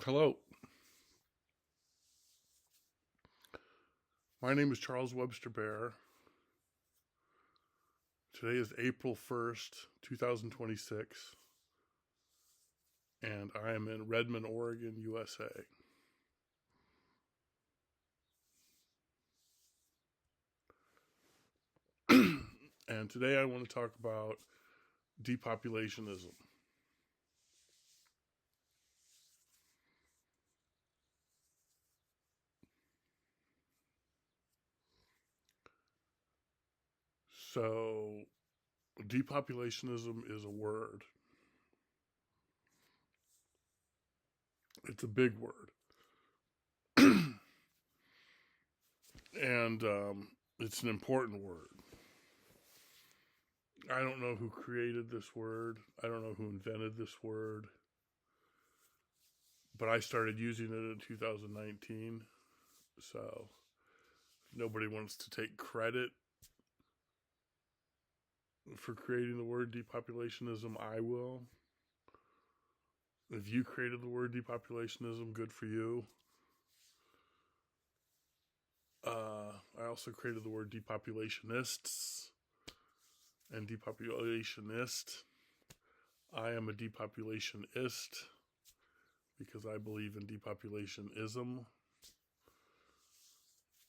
Hello, my name is Charles Webster Baer. Today is April 1st, 2026, and I am in Redmond, Oregon, USA. And today I want to talk about depopulationism. So, depopulationism is a word. It's a big word. And it's an important word. I don't know who created this word. I don't know who invented this word. But I started using it in 2019. So if nobody wants to take credit for creating the word depopulationism, I will. If you created the word depopulationism, good for you. I also created the word depopulationists and depopulationist. I am a depopulationist because I believe in depopulationism.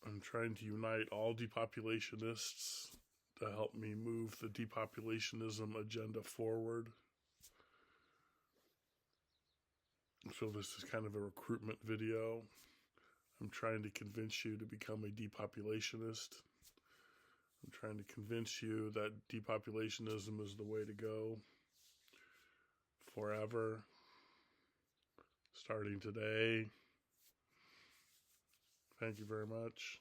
I'm trying to unite all depopulationists to help me move the depopulationism agenda forward. So this is kind of a recruitment video. I'm trying to convince you to become a depopulationist. I'm trying to convince you that depopulationism is the way to go forever, starting today. Thank you very much.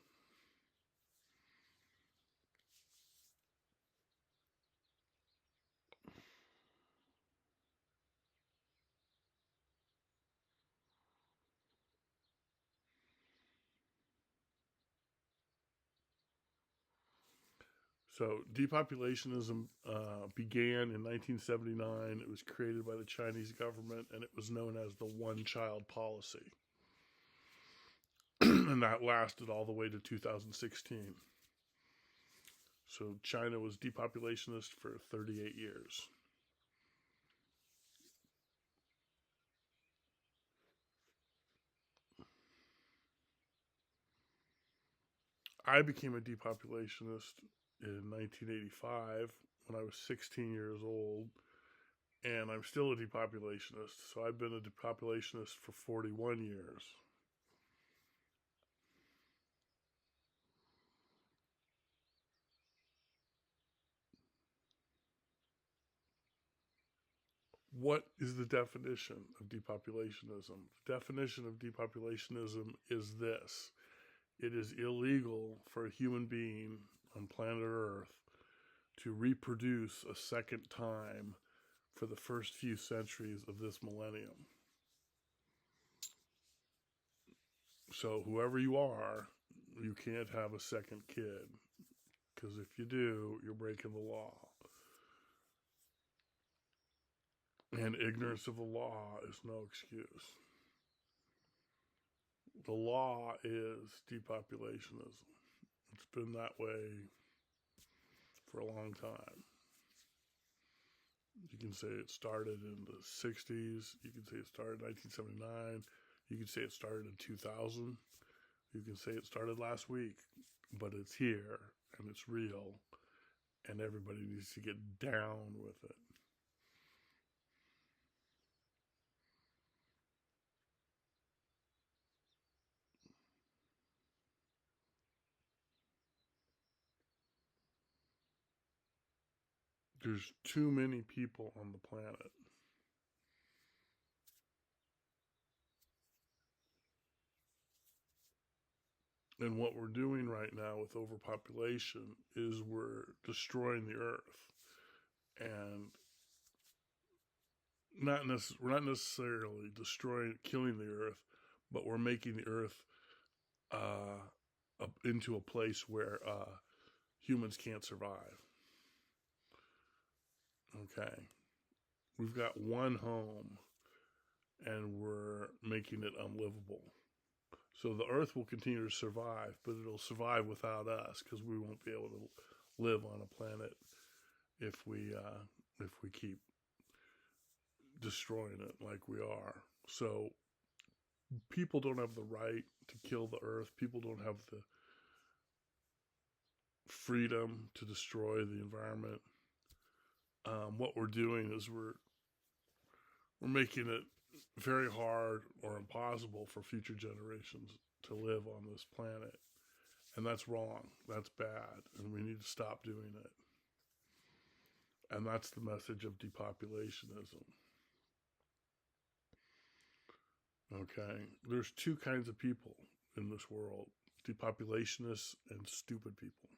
So depopulationism began in 1979. It was created by the Chinese government, and it was known as the one-child policy. And that lasted all the way to 2016. So China was depopulationist for 38 years. I became a depopulationist in 1985 when I was 16 years old, and I'm still a depopulationist. So I've been a depopulationist for 41 years. What is the definition of depopulationism? The definition of depopulationism is this: it is illegal for a human being on planet Earth to reproduce a second time for the first few centuries of this millennium. So whoever you are, you can't have a second kid, because if you do, you're breaking the law. And ignorance of the law is no excuse. The law is depopulationism. It's been that way for a long time. You can say it started in the 60s. You can say it started in 1979. You can say it started in 2000. You can say it started last week. But it's here, and it's real, and everybody needs to get down with it. There's too many people on the planet. And what we're doing right now with overpopulation is we're destroying the earth. And we're not necessarily killing the earth, but we're making the earth into a place where humans can't survive. Okay. We've got one home and we're making it unlivable. So the Earth will continue to survive, but it'll survive without us because we won't be able to live on a planet if we keep destroying it like we are. So people don't have the right to kill the Earth. People don't have the freedom to destroy the environment. What we're doing is we're making it very hard or impossible for future generations to live on this planet. And that's wrong. That's bad. And we need to stop doing it. And that's the message of depopulationism. Okay? There's two kinds of people in this world, depopulationists and stupid people.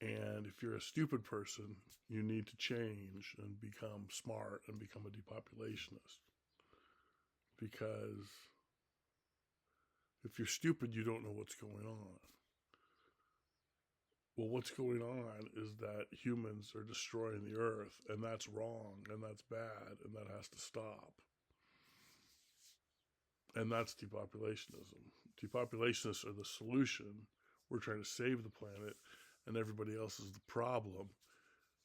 And if you're a stupid person, you need to change and become smart and become a depopulationist. Because if you're stupid, you don't know what's going on. Well, what's going on is that humans are destroying the earth, and that's wrong, and that's bad, and that has to stop. And that's depopulationism. Depopulationists are the solution. We're trying to save the planet, and everybody else is the problem,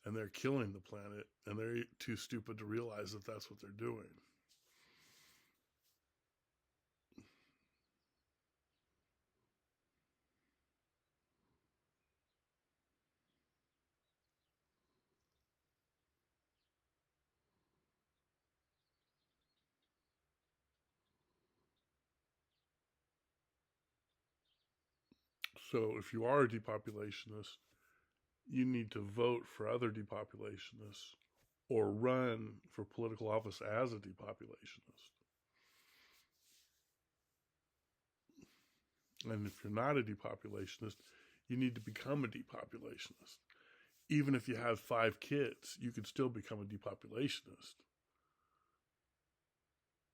and they're killing the planet, and they're too stupid to realize that that's what they're doing. So if you are a depopulationist, you need to vote for other depopulationists or run for political office as a depopulationist. And if you're not a depopulationist, you need to become a depopulationist. Even if you have 5 kids, you can still become a depopulationist.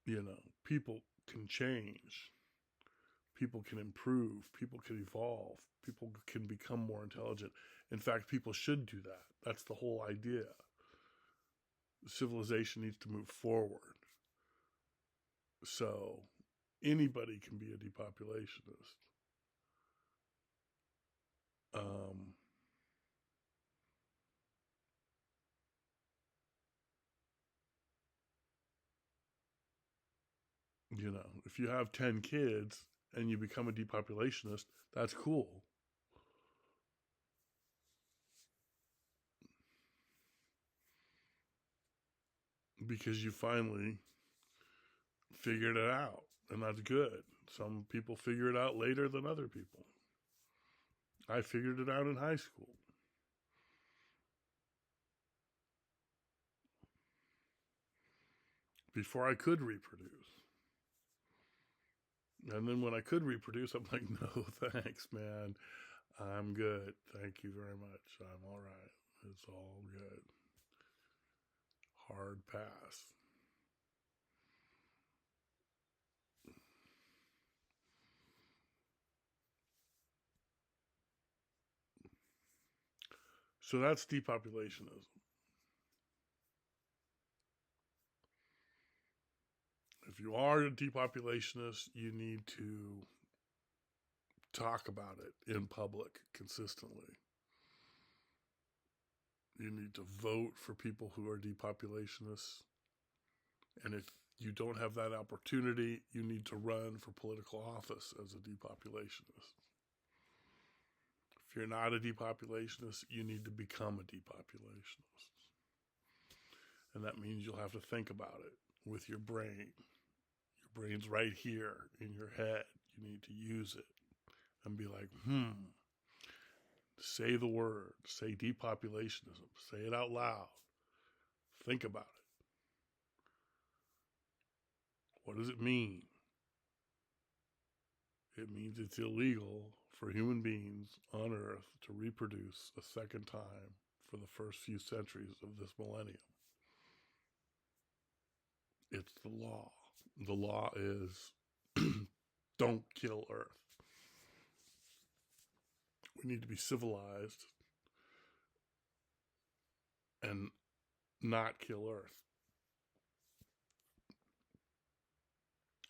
You know, people can change, people can improve, people can evolve, people can become more intelligent. In fact, people should do that. That's the whole idea. Civilization needs to move forward. So anybody can be a depopulationist. Um, you know, if you have 10 kids and you become a depopulationist, that's cool. Because you finally figured it out, and that's good. Some people figure it out later than other people. I figured it out in high school. Before I could reproduce. And then when I could reproduce, I'm like, no, thanks, man. I'm good. Thank you very much. I'm all right. It's all good. Hard pass. So that's depopulationism. If you are a depopulationist, you need to talk about it in public consistently. You need to vote for people who are depopulationists. And if you don't have that opportunity, you need to run for political office as a depopulationist. If you're not a depopulationist, you need to become a depopulationist. And that means you'll have to think about it with your brain. Your brain's right here in your head. You need to use it and be like, say the word, say depopulationism, say it out loud. Think about it. What does it mean? It means it's illegal for human beings on Earth to reproduce a second time for the first few centuries of this millennium. It's the law. The law is don't kill Earth. We need to be civilized and not kill Earth.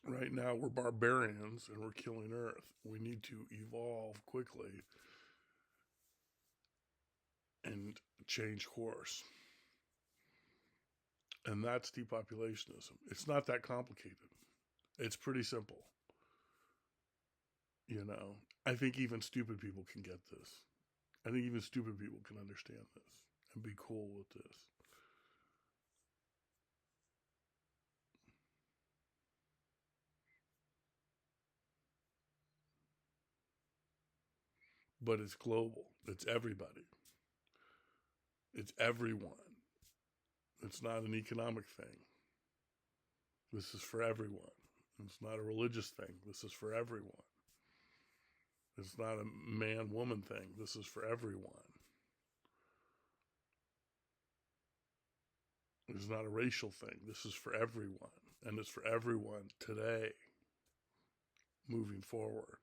Right now, we're barbarians and we're killing Earth. We need to evolve quickly and change course. And that's depopulationism. It's not that complicated. It's pretty simple. You know, I think even stupid people can get this. I think even stupid people can understand this and be cool with this. But it's global. It's everybody. It's everyone. It's not an economic thing. This is for everyone. It's not a religious thing. This is for everyone. It's not a man woman thing. This is for everyone. It's not a racial thing. This is for everyone. And it's for everyone today, moving forward,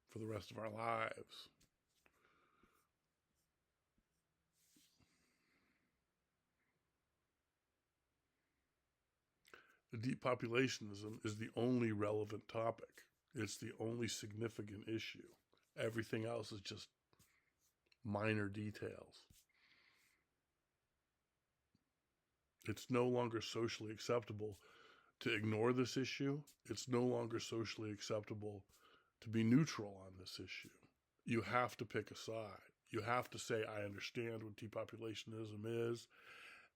for the rest of our lives. The depopulationism is the only relevant topic. It's the only significant issue. Everything else is just minor details. It's no longer socially acceptable to ignore this issue. It's no longer socially acceptable to be neutral on this issue. You have to pick a side. You have to say, I understand what depopulationism is,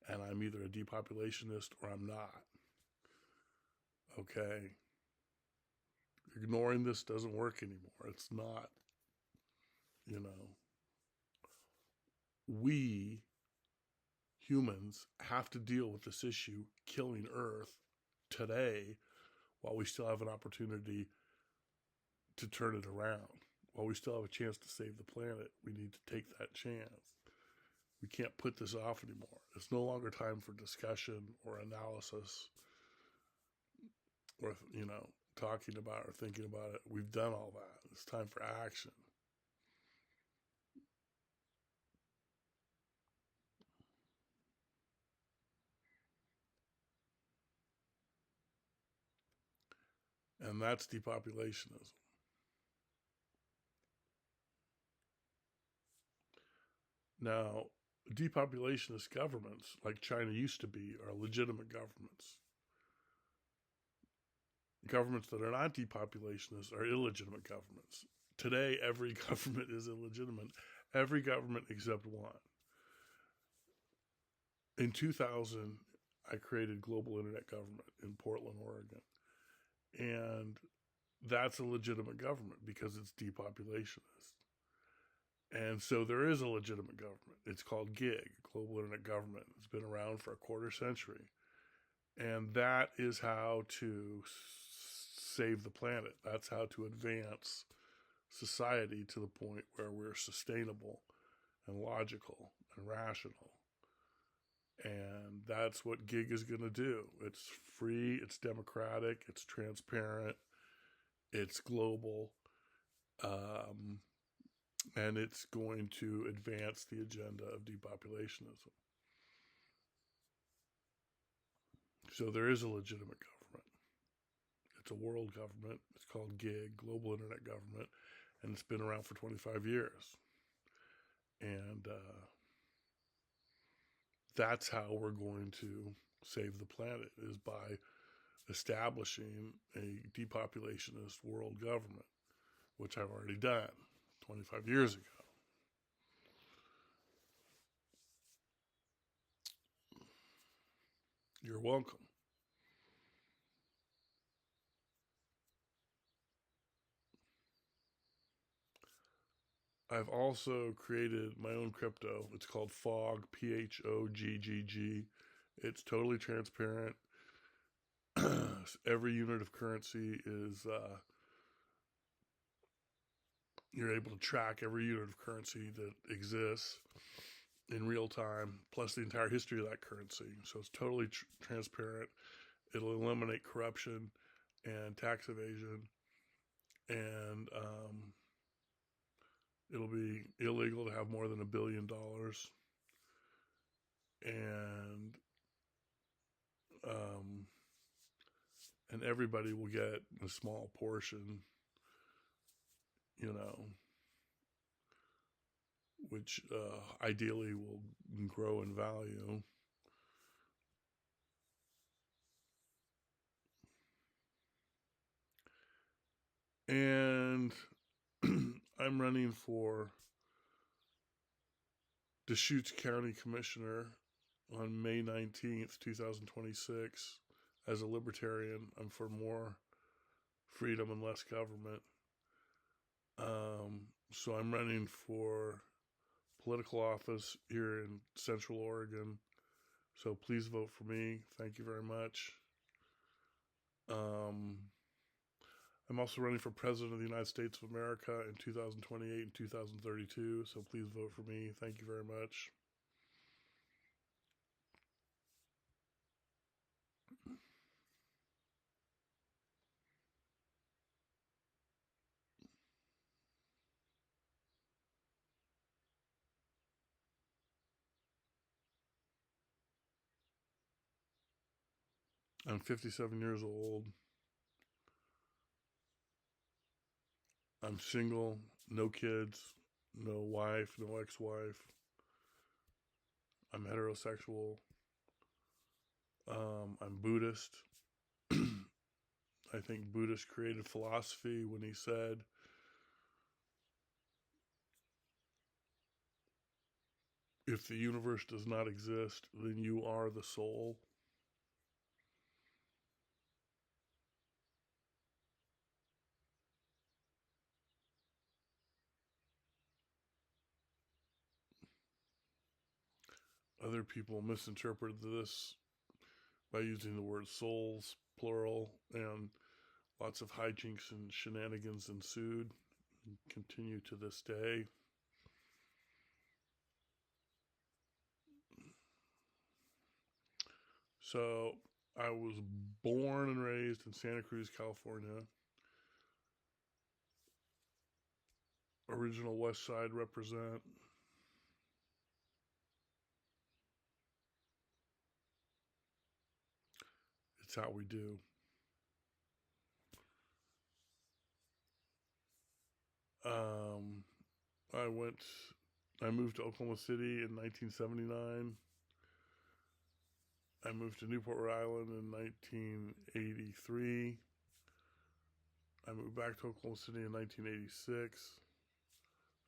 and I'm either a depopulationist or I'm not. Okay? Ignoring this doesn't work anymore. It's not, you know. We humans have to deal with this issue killing Earth today while we still have an opportunity to turn it around. While we still have a chance to save the planet, we need to take that chance. We can't put this off anymore. It's no longer time for discussion or analysis or, you know, talking about or thinking about it. We've done all that. It's time for action. And that's depopulationism. Now, depopulationist governments, like China used to be, are legitimate governments. Governments that are not depopulationist are illegitimate governments. Today, every government is illegitimate. Every government except one. In 2000, I created Global Internet Government in Portland, Oregon. And that's a legitimate government because it's depopulationist. And so there is a legitimate government. It's called GIG, Global Internet Government. It's been around for a quarter century. And that is how to save the planet. That's how to advance society to the point where we're sustainable and logical and rational. And that's what GIG is going to do. It's free, it's democratic, it's transparent, it's global, and it's going to advance the agenda of depopulationism. So there is a legitimate government. It's a world government. It's called GIG, Global Internet Government, and it's been around for 25 years. And that's how we're going to save the planet, is by establishing a depopulationist world government, which I've already done 25 years ago. You're welcome. I've also created my own crypto. It's called Phogg, P-H-O-G-G-G. It's totally transparent. Every unit of currency is, you're able to track every unit of currency that exists in real time, plus the entire history of that currency. So it's totally transparent. It'll eliminate corruption and tax evasion, and it'll be illegal to have more than $1 billion. And and everybody will get a small portion, you know, which ideally will grow in value. And I'm running for Deschutes County Commissioner on May 19th, 2026. As a libertarian, I'm for more freedom and less government. So I'm running for political office here in Central Oregon. So please vote for me. Thank you very much. I'm also running for President of the United States of America in 2028 and 2032. So please vote for me. Thank you very much. I'm 57 years old. I'm single, no kids, no wife, no ex-wife. I'm heterosexual. I'm Buddhist. I think Buddhist created philosophy when he said, if the universe does not exist, then you are the soul. Other people misinterpreted this by using the word souls, plural, and lots of hijinks and shenanigans ensued and continue to this day. So I was born and raised in Santa Cruz, California. Original West Side represent. It's how we do. Um, I moved to Oklahoma City in 1979. I moved to Newport, Rhode Island in 1983. I moved back to Oklahoma City in 1986.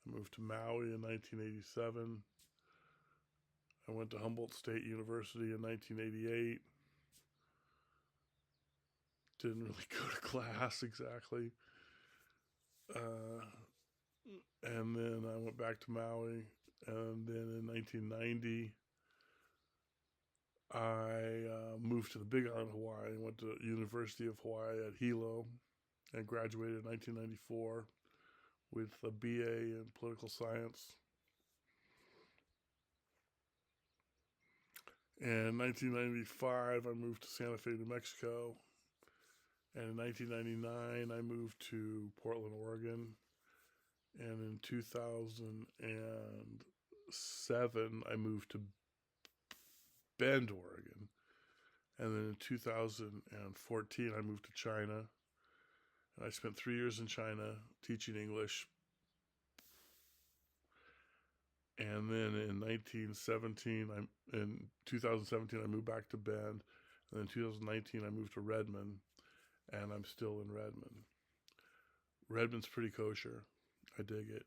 I moved to Maui in 1987. I went to Humboldt State University in 1988. Didn't really go to class exactly. And then I went back to Maui. And then in 1990, I moved to the Big Island of Hawaii. Went to University of Hawaii at Hilo and graduated in 1994 with a BA in political science. In 1995, I moved to Santa Fe, New Mexico. And in 1999, I moved to Portland, Oregon. And in 2007, I moved to Bend, Oregon. And then in 2014, I moved to China. And I spent 3 years in China teaching English. And then in 2017, I moved back to Bend. And then in 2019, I moved to Redmond. And I'm still in Redmond. Redmond's pretty kosher. I dig it.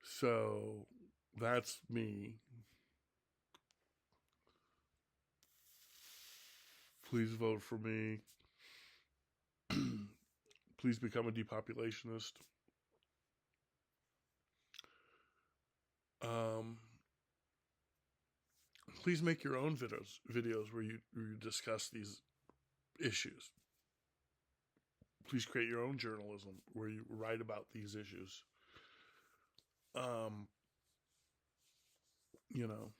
So that's me. Please vote for me. Please become a depopulationist. Please make your own videos where you discuss these issues. Please create your own journalism where you write about these issues. You know,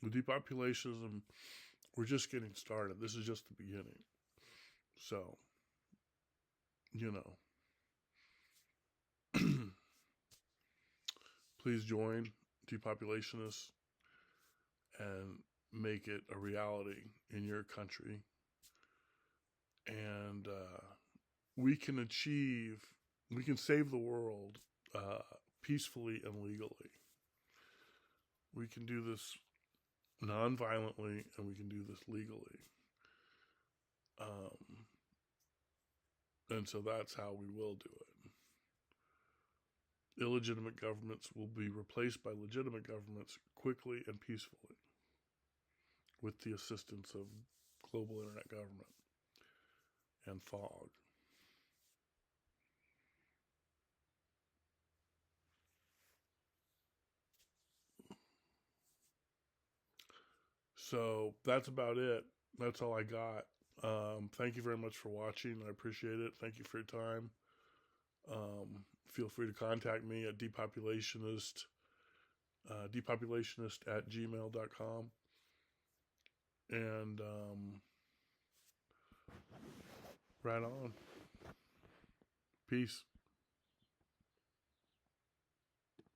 with depopulationism, we're just getting started. This is just the beginning. So, you know, please join depopulationists and make it a reality in your country. And we can save the world peacefully and legally. We can do this non-violently, and we can do this legally. And so that's how we will do it. Illegitimate governments will be replaced by legitimate governments quickly and peacefully with the assistance of global internet government and fog. So that's about it. That's all I got. Thank you very much for watching. I appreciate it. Thank you for your time. Feel free to contact me at depopulationist at gmail.com. And right on. Peace.